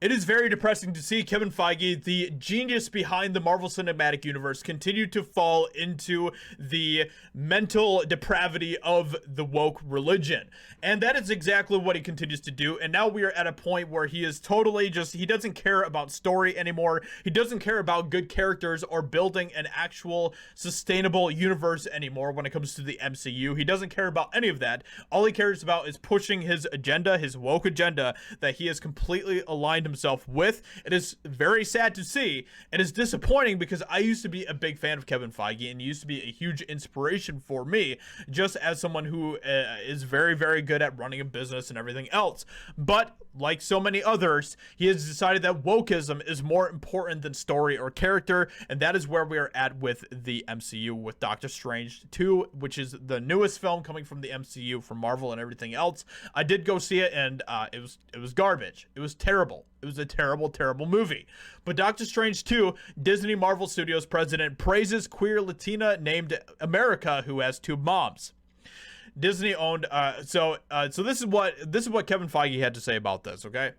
It is very depressing to see Kevin Feige, the genius behind the Marvel Cinematic Universe, continue to fall into the mental depravity of the woke religion. And that is exactly what he continues to do. And now we are at a point where he is totally just, he doesn't care about story anymore. He doesn't care about good characters or building an actual sustainable universe anymore when it comes to the MCU. He doesn't care about any of that. All he cares about is pushing his agenda, his woke agenda, that he has completely aligned himself with. It is very sad to see. It is disappointing because I used to be a big fan of Kevin Feige and he used to be a huge inspiration for me, just as someone who is very, very good at running a business and everything else. But like so many others, he has decided that wokeism is more important than story or character, and that is where we are at with the MCU, with Doctor Strange 2, which is the newest film coming from the MCU, from Marvel and everything else. I did go see it, and it was garbage. It was terrible. It was a terrible, terrible movie. But Doctor Strange 2, Disney Marvel Studios president praises queer Latina named America who has two moms. Disney owned. So this is what Kevin Feige had to say about this. Okay.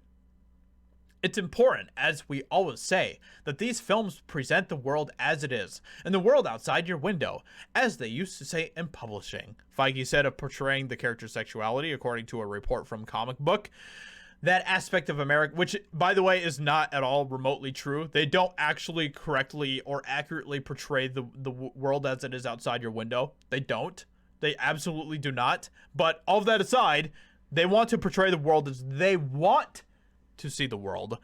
It's important, as we always say, that these films present the world as it is, and the world outside your window, as they used to say in publishing. Feige said of portraying the character's sexuality, according to a report from Comic Book. That aspect of America, which, by the way, is not at all remotely true. They don't actually correctly or accurately portray the world as it is outside your window. They don't. They absolutely do not. But all of that aside, they want to portray the world as they want to see the world.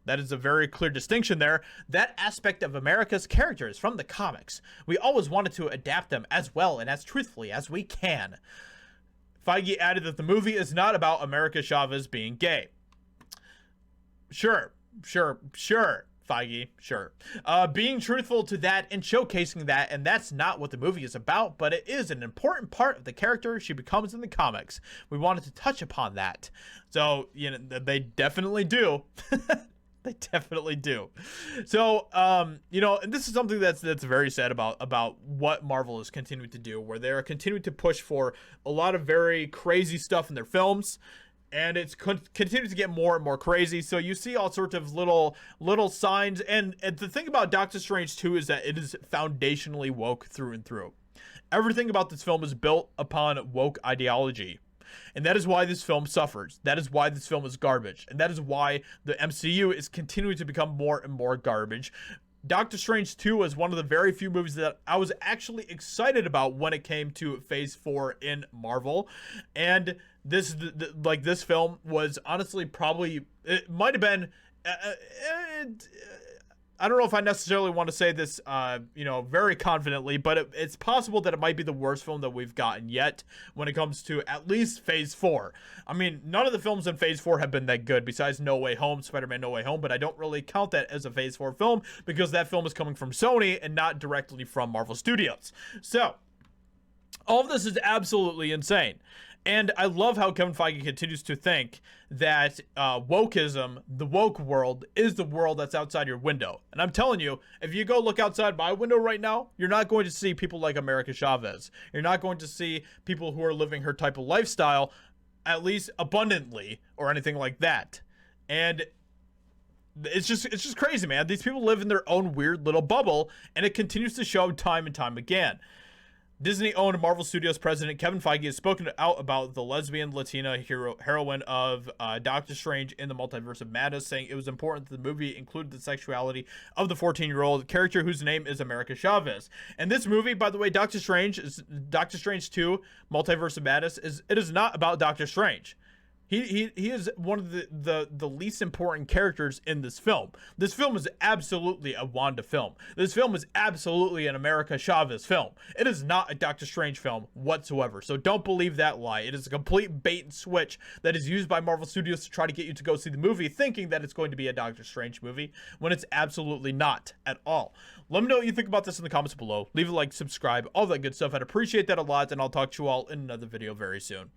That is a very clear distinction there. That aspect of America's characters from the comics, we always wanted to adapt them as well and as truthfully as we can. Feige added that the movie is not about America Chavez being gay. Sure, Feige, sure. Being truthful to that and showcasing that, and that's not what the movie is about, but it is an important part of the character she becomes in the comics. We wanted to touch upon that. So, you know, they definitely do. They definitely do. So, you know, and this is something that's very sad about what Marvel is continuing to do, where they're continuing to push for a lot of very crazy stuff in their films, and it's continuing to get more and more crazy. So you see all sorts of little signs, and the thing about Doctor Strange 2 is that it is foundationally woke through and through. Everything about this film is built upon woke ideology. And that is why this film suffers. That is why this film is garbage. And that is why the MCU is continuing to become more and more garbage. Doctor Strange 2 was one of the very few movies that I was actually excited about when it came to Phase 4 in Marvel. And this film was honestly probably, it might have been, I don't know if I necessarily want to say this, you know, very confidently, but it's possible that it might be the worst film that we've gotten yet when it comes to at least Phase 4. I mean, none of the films in Phase 4 have been that good besides No Way Home, Spider-Man No Way Home, but I don't really count that as a Phase 4 film because that film is coming from Sony and not directly from Marvel Studios. So, all of this is absolutely insane. And I love how Kevin Feige continues to think that wokeism, the woke world, is the world that's outside your window. And I'm telling you, if you go look outside my window right now, you're not going to see people like America Chavez. You're not going to see people who are living her type of lifestyle, at least abundantly, or anything like that. And it's just crazy, man. These people live in their own weird little bubble, and it continues to show time and time again. Disney-owned Marvel Studios president Kevin Feige has spoken out about the lesbian Latina heroine of Doctor Strange in the Multiverse of Madness, saying it was important that the movie included the sexuality of the 14-year-old character whose name is America Chavez. And this movie, by the way, Doctor Strange 2, Multiverse of Madness, it is not about Doctor Strange. He is one of the least important characters in this film. This film is absolutely a Wanda film. This film is absolutely an America Chavez film. It is not a Doctor Strange film whatsoever. So don't believe that lie. It is a complete bait and switch that is used by Marvel Studios to try to get you to go see the movie, thinking that it's going to be a Doctor Strange movie, when it's absolutely not at all. Let me know what you think about this in the comments below. Leave a like, subscribe, all that good stuff. I'd appreciate that a lot, and I'll talk to you all in another video very soon.